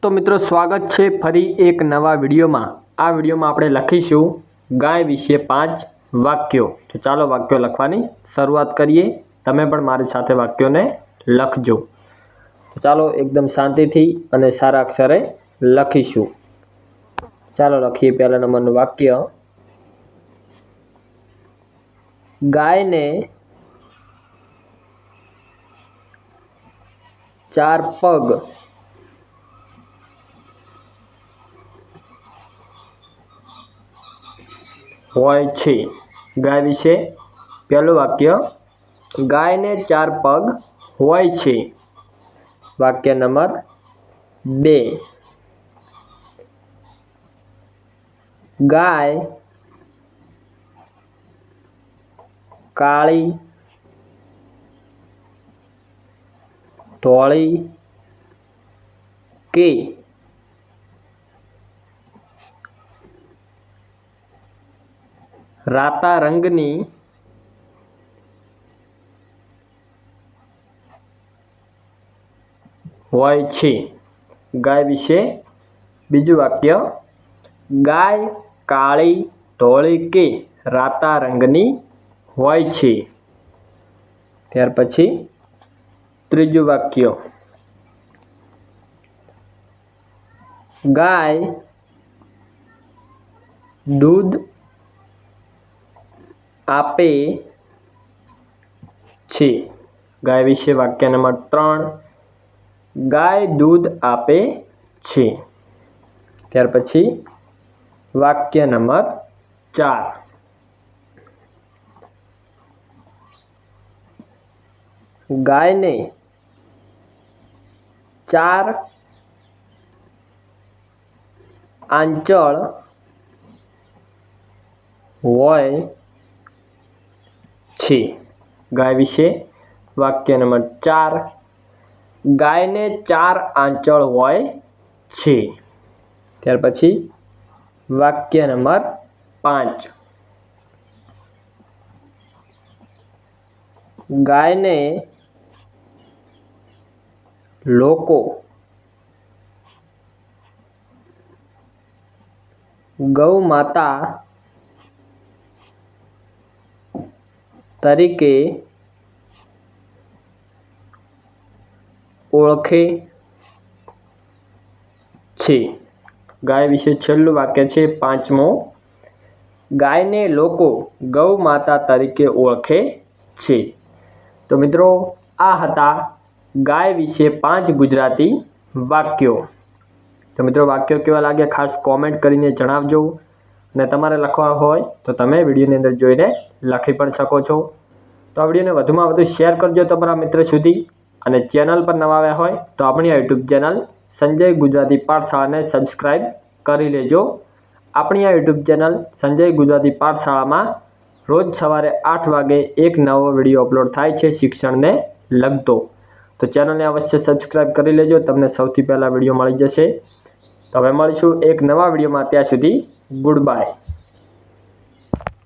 तो मित्रों स्वागत है फरी एक नवा विडियो में। आ विडियो में आपणे लखीशुं गाय विषे 5 वाक्यों। तो चालो वाक्यों लखवानी शरूआत करिए। तमे पण मारी साथे वाक्यों ने लखजो। तो चालो एकदम शांति थी अने सारा अक्षरे लखीशुं। चालो लखीए पहला नंबरनुं वाक्य। गाय ने 4 पग होय छे। गाय विषे पहलुं वाक्य। गाय ने 4 पग होय छे। वाक्य नंबर 2। गाय काळी धोळी के राता रंगनी होय छे। गाय विषे बीजું वाक्य। गाय काळी धोळी के राता रंगनी होय छे। त्यार पछी त्रीजुं वाक्य। गाय दूध आपे छे। गाय विषे वाक्य नंबर 3। गाय दूध आपे छे। त्यार पछी वाक्य नंबर 4। गाय ने 4 आंचळ होय छे। गाय विषे वाक्य नंबर 4। गाय ने 4 आंचळ होय छे। त्यार पछी वाक्य नंबर 5। गाय ने लोको गौ माता तरीके ओळखे छे। गाय विषे छेल्लुं वाक्य छे 5मो। गाय ने लोको गौ माता तरीके ओळखे छे। तो मित्रों आ हता गाय विषे 5 गुजराती वाक्यों। तो मित्रों वाक्यों केवा लाग्या खास कॉमेंट करीने जणावजो। ने तमारे लखवा होय तो तमे विडियोनी अंदर जोईने लखी पण शको छो। तो आ विडियोने वधुमां वधु शेर करजो तमारा मित्र सुधी। अने चेनल पर नवा आव्या होय तो आपणी आ यूट्यूब चेनल संजय गुजराती पाठशाला ने सब्सक्राइब करी लेजो। आपणी आ यूट्यूब चेनल संजय गुजराती पाठशाला में रोज सवारे 8 वागे एक नवो विडियो अपलॉड थाय छे शिक्षण ने लगतो। तो चेनल ने अवश्य सब्सक्राइब करी लेजो। तमने सौथी पहला विडियो मळी जशे। तो हवे मळीशुं एक नवा विडियो में। त्यां सुधी गुड बाय।